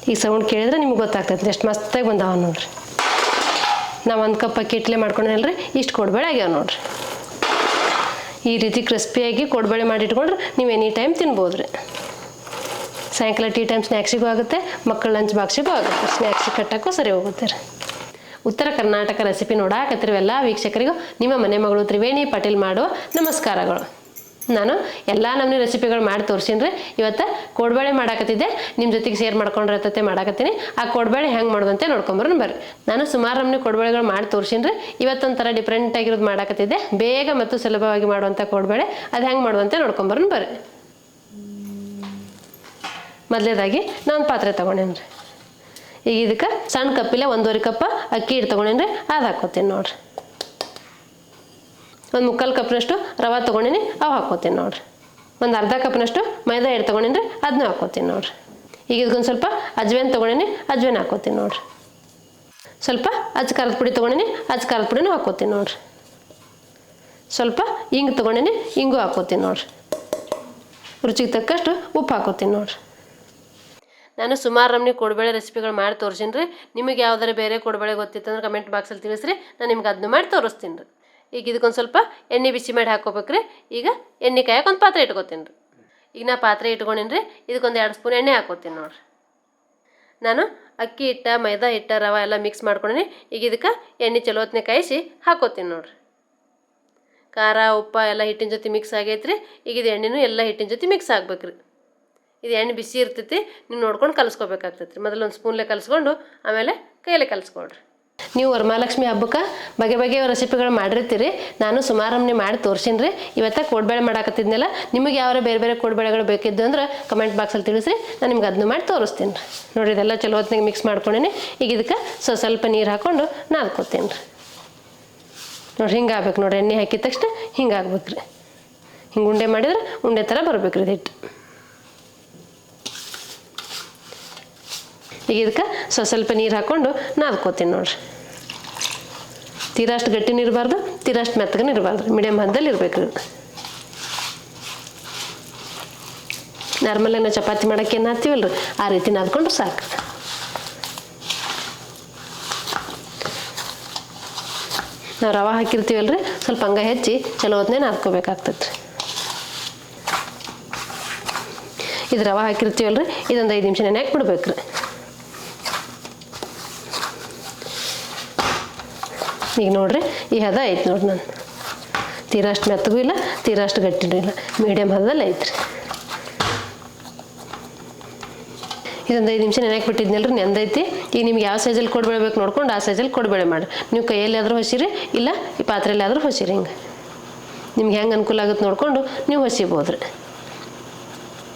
ಈಗ ಸೌಂಡ್ ಕೇಳಿದ್ರೆ ನಿಮ್ಗೆ ಗೊತ್ತಾಗ್ತೈತೆ ಎಷ್ಟು ಮಸ್ತಾಗಿ ಬಂದಾವ ನೋಡ್ರಿ. ನಾವು 1 ಕಪ್ ಅಕ್ಕಿ ಇಟ್ಲೆ ಮಾಡ್ಕೊಂಡೇನಲ್ರಿ, ಇಷ್ಟು ಕೋಡ್ಬೇಳೆ ಆಗ್ಯಾವ ನೋಡ್ರಿ. ಈ ರೀತಿ ಕ್ರಿಸ್ಪಿಯಾಗಿ ಕೋಡ್ಬೇಳೆ ಮಾಡಿಟ್ಕೊಂಡ್ರೆ ನೀವು ಎನಿ ಟೈಮ್ ತಿನ್ಬೋದು ರೀ. ಸಾಯಂಕಾಲ ಟೀ ಟೈಮ್ ಸ್ನ್ಯಾಕ್ಸಿಗೂ ಆಗುತ್ತೆ, ಮಕ್ಕಳ ಲಂಚ್ ಬಾಕ್ಸಿಗೂ ಆಗುತ್ತೆ, ಸ್ನ್ಯಾಕ್ಸಿಗೆ ಕಟ್ಟೋಕ್ಕೂ ಸರಿ ಹೋಗುತ್ತೆ ರೀ. ಉತ್ತರ ಕರ್ನಾಟಕ ರೆಸಿಪಿ ನೋಡಾಕತ್ತಿರುವ ಎಲ್ಲ ವೀಕ್ಷಕರಿಗೂ ನಿಮ್ಮ ಮನೆ ಮಗಳು ತ್ರಿವೇಣಿ ಪಾಟೀಲ್ ಮಾಡುವ ನಮಸ್ಕಾರಗಳು. ನಾನು ಎಲ್ಲ ನಮ್ಮನೆ ರೆಸಿಪಿಗಳು ಮಾಡಿ ತೋರಿಸಿನಿ ರೀ. ಇವತ್ತು ಕೋಡ್ಬೇಳೆ ಮಾಡಾಕತ್ತಿದ್ದೆ, ನಿಮ್ಮ ಜೊತೆಗೆ ಶೇರ್ ಮಾಡ್ಕೊಂಡಿರತ್ತೆ ಮಾಡಾಕತ್ತೀನಿ. ಆ ಕೋಡ್ಬೇಳೆ ಹೆಂಗೆ ಮಾಡೋದಂತೆ ನೋಡ್ಕೊಂಬರೋಣ ಬರ್ರಿ. ನಾನು ಸುಮಾರು ನಮ್ಮನೆ ಕೋಡ್ಬೇಳೆಗಳು ಮಾಡಿ ತೋರಿಸಿನಿ ರೀ. ಇವತ್ತೊಂಥರ ಡಿಫ್ರೆಂಟ್ ಆಗಿರೋದು ಮಾಡಾಕತ್ತಿದ್ದೆ, ಬೇಗ ಮತ್ತು ಸುಲಭವಾಗಿ ಮಾಡುವಂಥ ಕೋಡ್ಬೇಳೆ. ಅದು ಹೆಂಗೆ ಮಾಡುವಂತೆ ನೋಡ್ಕೊಂಬರೋಣ ಬರ್ರಿ. ಮೊದಲೇದಾಗಿ ನಾನು ಪಾತ್ರೆ ತೊಗೊಂಡೇನಿ ರೀ. ಈಗ ಇದಕ್ಕೆ ಸಣ್ಣ ಕಪ್ಪಿಲ್ಲ 1.5 ಕಪ್ ಅಕ್ಕಿ ಹಿಟ್ಟು ತೊಗೊಂಡೇನಿ ರೀ, ಅದು ಹಾಕ್ಕೋತೀನಿ ನೋಡ್ರಿ. ಒಂದು 3/4 ಕಪ್ನಷ್ಟು ರವೆ ತೊಗೊಂಡೀನಿ, ಅವು ಹಾಕ್ಕೋತೀನಿ ನೋಡ್ರಿ. ಒಂದು ಅರ್ಧ ಕಪ್ನಷ್ಟು ಮೈದಾ ಹಿಟ್ಟು ತೊಗೊಂಡೀನಿ ರೀ, ಅದನ್ನ ಹಾಕ್ಕೋತೀನಿ ನೋಡ್ರಿ. ಈಗ ಇದಕ್ಕೊಂದು ಸ್ವಲ್ಪ ಅಜ್ವೇನ್ ತೊಗೊಂಡೀನಿ, ಅಜ್ವೇನ್ ಹಾಕ್ಕೋತೀನಿ ನೋಡ್ರಿ. ಸ್ವಲ್ಪ ಅಚ್ಚ ಖಾರದ ಪುಡಿ ತೊಗೊಂಡೀನಿ, ಅಚ್ಚ ಖಾರದ ಪುಡಿನೂ ಹಾಕ್ಕೋತೀನಿ ನೋಡ್ರಿ. ಸ್ವಲ್ಪ ಹಿಂಗೆ ತೊಗೊಂಡೀನಿ, ಹಿಂಗೂ ಹಾಕ್ಕೋತೀನಿ ನೋಡ್ರಿ. ರುಚಿಗೆ ತಕ್ಕಷ್ಟು ಉಪ್ಪು ಹಾಕ್ಕೋತೀನಿ ನೋಡ್ರಿ. ನಾನು ಸುಮಾರು ನಮ್ಮನೆ ಕೋಡ್ಬೇಳೆ ರೆಸಿಪಿಗಳು ಮಾಡಿ ತೋರಿಸಿನಿ ರೀ. ನಿಮಗೆ ಯಾವ್ದಾರು ಬೇರೆ ಕೋಡ್ಬೇಳೆ ಗೊತ್ತಿತ್ತಂದ್ರೆ ಕಮೆಂಟ್ ಬಾಕ್ಸಲ್ಲಿ ತಿಳಿಸ್ರಿ, ನಾನು ನಿಮ್ಗೆ ಅದನ್ನು ಮಾಡಿ ತೋರಿಸ್ತೀನಿ ರೀ. ಈಗ ಇದಕ್ಕೊಂದು ಸ್ವಲ್ಪ ಎಣ್ಣೆ ಬಿಸಿ ಮಾಡಿ ಹಾಕ್ಕೋಬೇಕ್ರಿ. ಈಗ ಎಣ್ಣೆ ಕಾಯಕ್ಕೆ ಒಂದು ಪಾತ್ರೆ ಇಟ್ಕೋತೀನಿ ರೀ. ಈಗ ನಾ ಪಾತ್ರೆ ಇಟ್ಕೊಂಡೀನಿ ರೀ, ಇದಕ್ಕೊಂದು 2 ಸ್ಪೂನ್ ಎಣ್ಣೆ ಹಾಕ್ಕೋತೀನಿ ನೋಡ್ರಿ. ನಾನು ಅಕ್ಕಿ ಹಿಟ್ಟು, ಮೈದಾ ಹಿಟ್ಟು, ರವೆ ಎಲ್ಲ ಮಿಕ್ಸ್ ಮಾಡ್ಕೊಂಡೀನಿ. ಈಗ ಇದಕ್ಕೆ ಎಣ್ಣೆ ಚಲೋ ಹೊತ್ತಿನ ಕಾಯಿಸಿ ಹಾಕ್ಕೋತೀನಿ ನೋಡ್ರಿ. ಖಾರ ಉಪ್ಪು ಎಲ್ಲ ಹಿಟ್ಟಿನ ಜೊತೆ ಮಿಕ್ಸ್ ಆಗೈತ್ರಿ. ಈಗ ಇದು ಎಣ್ಣೆನೂ ಎಲ್ಲ ಹಿಟ್ಟಿನ ಜೊತೆ ಮಿಕ್ಸ್ ಆಗ್ಬೇಕ್ರಿ. ಇದು ಎಣ್ಣೆ ಬಿಸಿ ಇರ್ತೈತಿ, ನೀವು ನೋಡ್ಕೊಂಡು ಕಲಿಸ್ಕೋಬೇಕಾಗ್ತೈತಿ ರೀ. ಮೊದಲು ಒಂದು ಸ್ಪೂನ್ಲೆ ಕಲಿಸ್ಕೊಂಡು ಆಮೇಲೆ ಕೈಯಲ್ಲೇ ಕಲಿಸ್ಕೊಡ್ರಿ. ನೀವು ವರಮಹಾಲಕ್ಷ್ಮಿ ಹಬ್ಬಕ್ಕೆ ಬಗೆ ಬಗೆಯ ರೆಸಿಪಿಗಳು ಮಾಡಿರ್ತೀರಿ. ನಾನು ಸುಮಾರು ನಮ್ಮನೆ ಮಾಡಿ ತೋರಿಸಿನಿ ರೀ. ಇವತ್ತು ಕೋಡ್ಬೇಳೆ ಮಾಡಾಕತ್ತಿದ್ನಲ್ಲ, ನಿಮಗೆ ಯಾವ ಬೇರೆ ಬೇರೆ ಕೋಡ್ಬೇಳೆಗಳು ಬೇಕಿದ್ದು ಅಂದ್ರೆ ಕಮೆಂಟ್ ಬಾಕ್ಸಲ್ಲಿ ತಿಳಿಸ್ರಿ, ನಾನು ನಿಮ್ಗೆ ಅದನ್ನು ಮಾಡಿ ತೋರಿಸ್ತೀನಿ ರೀ. ನೋಡಿರಿ, ಇದೆಲ್ಲ ಚಲೋ ಹೊತ್ತಿನಾಗ ಮಿಕ್ಸ್ ಮಾಡ್ಕೊಂಡೀನಿ. ಈಗ ಇದಕ್ಕೆ ಸ್ವಲ್ಪ ನೀರು ಹಾಕ್ಕೊಂಡು ನಾದ್ಕೋತೀನಿ ರೀ. ನೋಡಿರಿ, ಹಿಂಗೆ ಆಗ್ಬೇಕು ನೋಡಿರಿ. ಎಣ್ಣೆ ಹಾಕಿದ ತಕ್ಷಣ ಹಿಂಗೆ ಆಗ್ಬೇಕು ರೀ. ಹಿಂಗೆ ಉಂಡೆ ಮಾಡಿದ್ರೆ ಉಂಡೆ ಥರ ಬರ್ಬೇಕು ರೀ ಹಿಟ್ಟು. ಈಗ ಇದಕ್ಕೆ ಸ್ವಲ್ಪ ನೀರು ಹಾಕ್ಕೊಂಡು ನಾದ್ಕೋತೀನಿ ನೋಡ್ರಿ. ತೀರಾ ಅಷ್ಟು ಗಟ್ಟಿನೂ ಇರಬಾರ್ದು, ತೀರಾ ಅಷ್ಟು ಮೆತ್ತಗೂ ಇರಬಾರ್ದು, ಮೀಡಿಯಮ್ ಹಂತದಲ್ಲಿ ಇರ್ಬೇಕು ರೀ. ನಾರ್ಮಲಾಗಿ ನಾವು ಚಪಾತಿ ಮಾಡೋಕ್ಕೆ ಏನು ಹಾಕ್ತೀವಲ್ಲ ರೀ, ಆ ರೀತಿ ನಾದ್ಕೊಂಡು ಸಾಕು. ನಾವು ರವೆ ಹಾಕಿರ್ತೀವಲ್ಲ ರೀ, ಸ್ವಲ್ಪ ಹಂಗೆ ಹೆಚ್ಚಿ ಚಲೋ ಹೊತ್ತನೇ ನಾದ್ಕೋಬೇಕಾಗ್ತೈತೆ ರೀ. ಇದು ರವೆ ಹಾಕಿರ್ತೀವಲ್ಲ ರೀ, ಇದೊಂದು 5 ನಿಮಿಷ ನೆನೆ ಹಾಕಿ ಬಿಡ್ಬೇಕು ರೀ. ಈಗ ನೋಡಿರಿ, ಈ ಹದ ಐತೆ ನೋಡ್ರಿ. ನಾನು ತೀರಾ ಅಷ್ಟು ಮೆತ್ತಗೂ ಇಲ್ಲ, ತೀರಾ ಅಷ್ಟು ಗಟ್ಟಿನೂ ಇಲ್ಲ, ಮೀಡಿಯಮ್ ಹದದಲ್ಲಿ ಐತ್ರಿ. ಇದೊಂದು 5 ನಿಮಿಷ ನೆನೆಯಾಕೆ ಬಿಟ್ಟಿದ್ನಲ್ಲ ರೀ, ನೆಂದೈತಿ. ಈಗ ನಿಮ್ಗೆ ಯಾವ ಸೈಜಲ್ಲಿ ಕೋಡ್ಬೇಳೆ ಬೇಕು ನೋಡ್ಕೊಂಡು ಆ ಸೈಜಲ್ಲಿ ಕೋಡ್ಬೇಳೆ ಮಾಡಿ. ನೀವು ಕೈಯಲ್ಲಿ ಆದರೂ ಹೊಸಿರಿ, ಇಲ್ಲ ಈ ಪಾತ್ರೆಯಲ್ಲಿ ಆದರೂ ಹೊಸಿರಿ. ಹಿಂಗೆ ನಿಮ್ಗೆ ಹೆಂಗೆ ಅನುಕೂಲ ಆಗುತ್ತೆ ನೋಡಿಕೊಂಡು ನೀವು ಹೊಸಿಬೋದು ರೀ.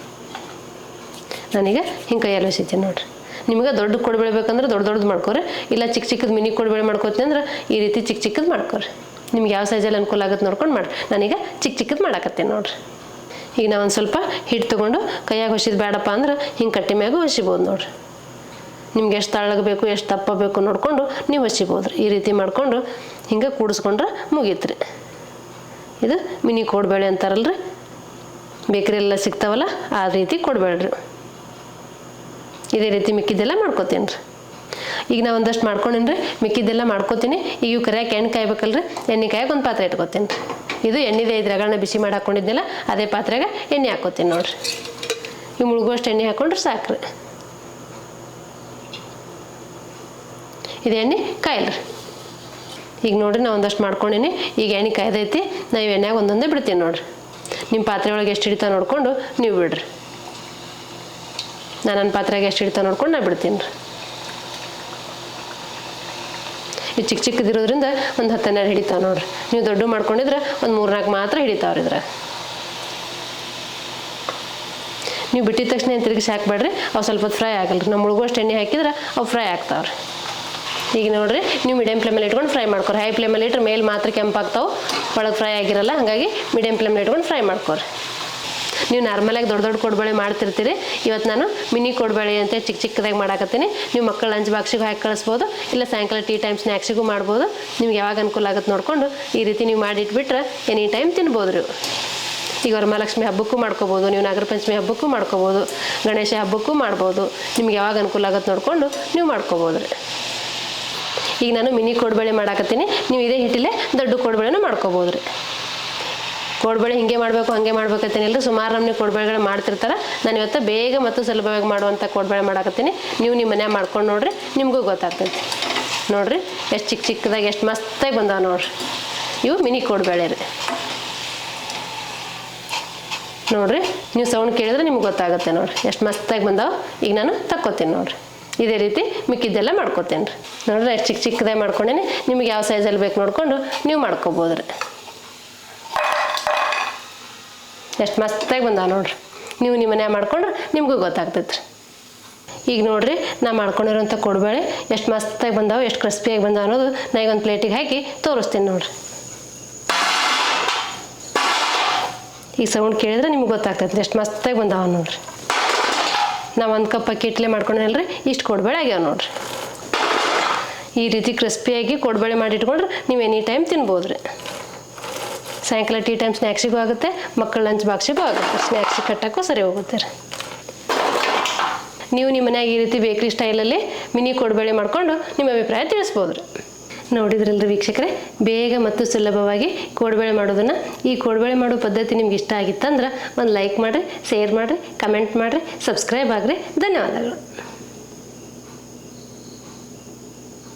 ನಾನೀಗ ಹಿಂಗೆ ಕೈಯಲ್ಲಿ ಹೊಸಿತೀನಿ ನೋಡಿರಿ. ನಿಮ್ಗೆ ದೊಡ್ಡ ಕೋಡ್ಬೇಳೆ ಬೇಕಂದ್ರೆ ದೊಡ್ಡದು ಮಾಡ್ಕೊರಿ, ಇಲ್ಲ ಚಿಕ್ಕ ಚಿಕ್ಕದು ಮಿನಿ ಕೋಡ್ಬೇಳೆ ಮಾಡ್ಕೋತೀನಿ ಅಂದ್ರೆ ಈ ರೀತಿ ಚಿಕ್ಕ ಚಿಕ್ಕದು ಮಾಡ್ಕೊರಿ. ನಿಮ್ಗೆ ಯಾವ ಸೈಜಲ್ಲಿ ಅನುಕೂಲ ಆಗುತ್ತೆ ನೋಡ್ಕೊಂಡು ಮಾಡಿ. ನಾನೀಗ ಚಿಕ್ಕ ಚಿಕ್ಕದು ಮಾಡಾಕತ್ತೀನಿ ನೋಡ್ರಿ. ಈಗ ನಾವು ಒಂದು ಸ್ವಲ್ಪ ಹಿಟ್ಟು ತೊಗೊಂಡು ಕೈಯಾಗ ಹೊಸಿದು ಬೇಡಪ್ಪ ಅಂದ್ರೆ ಹಿಂಗೆ ಕಟ್ಟಿ ಮ್ಯಾಗೂ ಹೊಸಿಬೋದು ನೋಡ್ರಿ. ನಿಮ್ಗೆ ಎಷ್ಟು ತಳ್ಳಗೆ ಬೇಕು, ಎಷ್ಟು ದಪ್ಪ ಬೇಕು ನೋಡಿಕೊಂಡು ನೀವು ಹೊಸಿಬೋದು ರೀ. ಈ ರೀತಿ ಮಾಡಿಕೊಂಡು ಹಿಂಗೆ ಕೂಡಿಸ್ಕೊಂಡ್ರೆ ಮುಗೀತು ರೀ. ಇದು ಮಿನಿ ಕೋಡ್ಬೇಳೆ ಅಂತಾರಲ್ಲ ರೀ, ಬೇಕ್ರಿಯೆಲ್ಲ ಸಿಗ್ತಾವಲ್ಲ ಆ ರೀತಿ ಕೋಡ್ಬೇಳೆ ರೀ. ಇದೇ ರೀತಿ ಮಿಕ್ಕಿದ್ದೆಲ್ಲ ಮಾಡ್ಕೋತೀನಿ ರೀ. ಈಗ ನಾ ಒಂದಷ್ಟು ಮಾಡ್ಕೊಂಡೇನಿ ರೀ, ಮಿಕ್ಕಿದ್ದೆಲ್ಲ ಮಾಡ್ಕೋತೀನಿ. ಈಗ ಇವು ಕರಿಯಾಕೆ ಎಣ್ಣೆ ಕಾಯ್ಬೇಕಲ್ರಿ, ಎಣ್ಣೆ ಕಾಯಕ್ಕೆ ಒಂದು ಪಾತ್ರೆ ಇಟ್ಕೋತೀನಿ ರೀ. ಇದು ಎಣ್ಣೆದೇ 5 ರಗಳನ್ನ ಬಿಸಿ ಮಾಡಿ ಹಾಕ್ಕೊಂಡಿದ್ದೆಲ್ಲ ಅದೇ ಪಾತ್ರೆಗೆ ಎಣ್ಣೆ ಹಾಕ್ಕೋತೀನಿ ನೋಡಿರಿ. ಈಗ ಮುಳುಗುವಷ್ಟು ಎಣ್ಣೆ ಹಾಕ್ಕೊಂಡ್ರೆ ಸಾಕ್ರಿ. ಇದು ಎಣ್ಣೆ ಕಾಯಿಲ್ರಿ. ಈಗ ನೋಡಿರಿ, ನಾ ಒಂದಷ್ಟು ಮಾಡ್ಕೊಂಡೀನಿ. ಈಗ ಎಣ್ಣೆ ಕಾಯ್ದೈತಿ, ನಾವು ಎಣ್ಣೆಗೆ ಒಂದೊಂದೇ ಬಿಡ್ತೀನಿ ನೋಡಿರಿ. ನಿಮ್ಮ ಪಾತ್ರೆ ಒಳಗೆ ಎಷ್ಟು ಹಿಡಿತಾ ನೋಡಿಕೊಂಡು ನೀವು ಬಿಡ್ರಿ. ನಾನು ನನ್ನ ಪಾತ್ರೆಗೆ ಎಷ್ಟು ಹಿಡಿತಾ ನೋಡ್ಕೊಂಡು ನಾನು ಬಿಡ್ತೀನಿ ರೀ. ಇದು ಚಿಕ್ಕ ಚಿಕ್ಕದಿರೋದ್ರಿಂದ ಒಂದು 10-12 ಹಿಡಿತಾವೆ ನೋಡ್ರಿ. ನೀವು ದೊಡ್ಡ ಮಾಡ್ಕೊಂಡಿದ್ರೆ ಒಂದು 3-4 ಮಾತ್ರ ಹಿಡಿತಾವ್ರಿ. ಇದ್ರೆ ನೀವು ಬಿಟ್ಟಿದ ತಕ್ಷಣ ಏನು ತಿರುಗಿಸಿ ಹಾಕಬೇಡ್ರಿ, ಅವು ಸ್ವಲ್ಪ ಹೊತ್ತು ಫ್ರೈ ಆಗಲ್ರಿ. ನಾವು ಮುಳುಗುವಷ್ಟು ಎಣ್ಣೆ ಹಾಕಿದ್ರೆ ಅವು ಫ್ರೈ ಆಗ್ತಾವ್ರಿ. ಈಗ ನೋಡಿರಿ, ನೀವು ಮೀಡಿಯಮ್ ಫ್ಲೇಮಲ್ಲಿ ಇಟ್ಕೊಂಡು ಫ್ರೈ ಮಾಡ್ಕೊರಿ. ಹೈ ಫ್ಲೇಮಲ್ಲಿ ಇಟ್ಟರೆ ಮೇಲೆ ಮಾತ್ರ ಕೆಂಪಾಗ್ತಾವೆ, ಒಳಗೆ ಫ್ರೈ ಆಗಿರಲ್ಲ. ಹಾಗಾಗಿ ಮೀಡಿಯಮ್ ಫ್ಲೇಮಲ್ಲಿ ಇಟ್ಕೊಂಡು ಫ್ರೈ ಮಾಡ್ಕೊರಿ. ನೀವು ನಾರ್ಮಲಾಗಿ ದೊಡ್ಡ ಕೋಡ್ಬೇಳೆ ಮಾಡ್ತಿರ್ತೀರಿ. ಇವತ್ತು ನಾನು ಮಿನಿ ಕೋಡ್ಬೇಳೆ ಅಂತ ಚಿಕ್ಕ ಚಿಕ್ಕದಾಗಿ ಮಾಡಾಕತ್ತೀನಿ. ನೀವು ಮಕ್ಕಳ ಲಂಚ್ ಬಾಕ್ಸಿಗೂ ಹಾಕಿ ಕಳಿಸ್ಬೋದು, ಇಲ್ಲ ಸಾಯಂಕಾಲ ಟೀ ಟೈಮ್ ಸ್ನ್ಯಾಕ್ಸಿಗೂ ಮಾಡ್ಬೋದು. ನಿಮ್ಗೆ ಯಾವಾಗ ಅನುಕೂಲ ಆಗುತ್ತೆ ನೋಡಿಕೊಂಡು ಈ ರೀತಿ ನೀವು ಮಾಡಿಟ್ಬಿಟ್ರೆ ಎನಿ ಟೈಮ್ ತಿನ್ಬೋದು ರೀ. ಈಗ ವರಮಹಾಲಕ್ಷ್ಮಿ ಹಬ್ಬಕ್ಕೂ ಮಾಡ್ಕೋಬೋದು, ನೀವು ನಾಗರ ಪಂಚಮಿ ಹಬ್ಬಕ್ಕೂ ಮಾಡ್ಕೋಬೋದು, ಗಣೇಶ ಹಬ್ಬಕ್ಕೂ ಮಾಡ್ಬೋದು. ನಿಮ್ಗೆ ಯಾವಾಗ ಅನುಕೂಲ ಆಗುತ್ತೆ ನೋಡಿಕೊಂಡು ನೀವು ಮಾಡ್ಕೋಬೋದು ರೀ. ಈಗ ನಾನು ಮಿನಿ ಕೋಡ್ಬಳೆ ಮಾಡಾಕತ್ತೀನಿ. ನೀವು ಇದೇ ಹಿಟ್ಟಿಲೆ ದೊಡ್ಡ ಕೋಡ್ಬಳೆನೂ ಮಾಡ್ಕೋಬೋದು ರೀ. ಕೋಡ್ಬಳೆ ಹಿಂಗೆ ಮಾಡಬೇಕು ಹಾಗೆ ಮಾಡ್ಬೇಕಂತೇನಿಲ್ಲ, ಸುಮಾರು ನಮ್ಮನೆ ಕೋಡ್ಬಳೆಗಳು ಮಾಡ್ತಿರ್ತಾರೆ. ನಾನು ಇವತ್ತು ಬೇಗ ಮತ್ತು ಸುಲಭವಾಗಿ ಮಾಡುವಂಥ ಕೋಡ್ಬಳೆ ಮಾಡಾಕತ್ತೀನಿ. ನೀವು ನಿಮ್ಮ ಮನ್ಯಾಗ ಮಾಡ್ಕೊಂಡು ನೋಡಿರಿ, ನಿಮಗೂ ಗೊತ್ತಾಗ್ತೈತಿ. ನೋಡಿರಿ ಎಷ್ಟು ಚಿಕ್ಕ ಚಿಕ್ಕದಾಗಿ ಎಷ್ಟು ಮಸ್ತಾಗಿ ಬಂದಾವೆ ನೋಡಿರಿ. ಇವು ಮಿನಿ ಕೋಡ್ಬಳೆ ರೀ. ನೋಡಿರಿ ನೀವು ಸೌಂಡ್ ಕೇಳಿದ್ರೆ ನಿಮ್ಗೆ ಗೊತ್ತಾಗುತ್ತೆ ನೋಡಿರಿ ಎಷ್ಟು ಮಸ್ತಾಗಿ ಬಂದಾವೆ. ಈಗ ನಾನು ತಕ್ಕೋತೀನಿ ನೋಡಿರಿ. ಇದೇ ರೀತಿ ಮಿಕ್ಕಿದ್ದೆಲ್ಲ ಮಾಡ್ಕೋತೇನೆ ರೀ. ನೋಡಿರಿ ಎಷ್ಟು ಚಿಕ್ಕ ಚಿಕ್ಕದಾಗಿ ಮಾಡ್ಕೊಂಡೇನೆ. ನಿಮ್ಗೆ ಯಾವ ಸೈಜಲ್ಲಿ ಬೇಕು ನೋಡಿಕೊಂಡು ನೀವು ಮಾಡ್ಕೋಬೋದು ರೀ. ಎಷ್ಟು ಮಸ್ತಾಗಿ ಬಂದಾವೆ ನೋಡಿರಿ. ನೀವು ನಿಮ್ಮ ಮನ್ಯಾಗ ಮಾಡ್ಕೊಂಡ್ರೆ ನಿಮಗೂ ಗೊತ್ತಾಗ್ತೈತೆ ರೀ. ಈಗ ನೋಡಿರಿ ನಾ ಮಾಡ್ಕೊಂಡಿರೋಂಥ ಕೋಡ್ಬಳೆ ಎಷ್ಟು ಮಸ್ತಾಗಿ ಬಂದಾವೆ, ಎಷ್ಟು ಕ್ರಿಸ್ಪಿಯಾಗಿ ಬಂದಾವೆ ಅನ್ನೋದು ನಾ ಈಗ ಒಂದು ಪ್ಲೇಟಿಗೆ ಹಾಕಿ ತೋರಿಸ್ತೀನಿ ನೋಡಿರಿ. ಈ ಸೌಂಡ್ ಕೇಳಿದ್ರೆ ನಿಮ್ಗೆ ಗೊತ್ತಾಗ್ತೈತೆ ಎಷ್ಟು ಮಸ್ತಾಗಿ ಬಂದಾವೆ ನೋಡಿರಿ. ನಾವು 1 ಕಪ್ ಅಕ್ಕಿ ಹಿಟ್ಲೆ ಮಾಡ್ಕೊಂಡೇನಲ್ರಿ, ಇಷ್ಟು ಕೋಡ್ಬಳೆ ಆಗ್ಯಾವ ನೋಡಿರಿ. ಈ ರೀತಿ ಕ್ರಿಸ್ಪಿಯಾಗಿ ಕೋಡ್ಬಳೆ ಮಾಡಿಟ್ಕೊಂಡ್ರೆ ನೀವು ಎನಿ ಟೈಮ್ ತಿನ್ಬೋದು ರೀ. ಸಾಯಂಕಾಲ ಟೀ ಟೈಮ್ ಸ್ನ್ಯಾಕ್ಸಿಗೂ ಆಗುತ್ತೆ, ಮಕ್ಕಳ ಲಂಚ್ ಬಾಕ್ಸಿಗೂ ಆಗುತ್ತೆ, ಸ್ನ್ಯಾಕ್ಸಿಗೆ ಕಟ್ಟೋಕ್ಕೂ ಸರಿ ಹೋಗುತ್ತೆ ರೀ. ನೀವು ನಿಮ್ಮ ಮನ್ಯಾಗ ಈ ರೀತಿ ಬೇಕ್ರಿ ಸ್ಟೈಲಲ್ಲಿ ಮಿನಿ ಕೋಡ್ಬಳೆ ಮಾಡಿಕೊಂಡು ನಿಮ್ಮ ಅಭಿಪ್ರಾಯ ತಿಳಿಸ್ಬೋದು ರೀ. ನೋಡಿದ್ರಲ್ರಿ ವೀಕ್ಷಕರೇ, ಬೇಗ ಮತ್ತು ಸುಲಭವಾಗಿ ಕೋಡ್ಬಳೆ ಮಾಡೋದನ್ನು. ಈ ಕೋಡ್ಬಳೆ ಮಾಡೋ ಪದ್ಧತಿ ನಿಮ್ಗೆ ಇಷ್ಟ ಆಗಿತ್ತಂದ್ರೆ ಒಂದು ಲೈಕ್ ಮಾಡಿರಿ, ಶೇರ್ ಮಾಡಿರಿ, ಕಮೆಂಟ್ ಮಾಡಿರಿ, ಸಬ್ಸ್ಕ್ರೈಬ್ ಆಗಿರಿ. ಧನ್ಯವಾದಗಳು.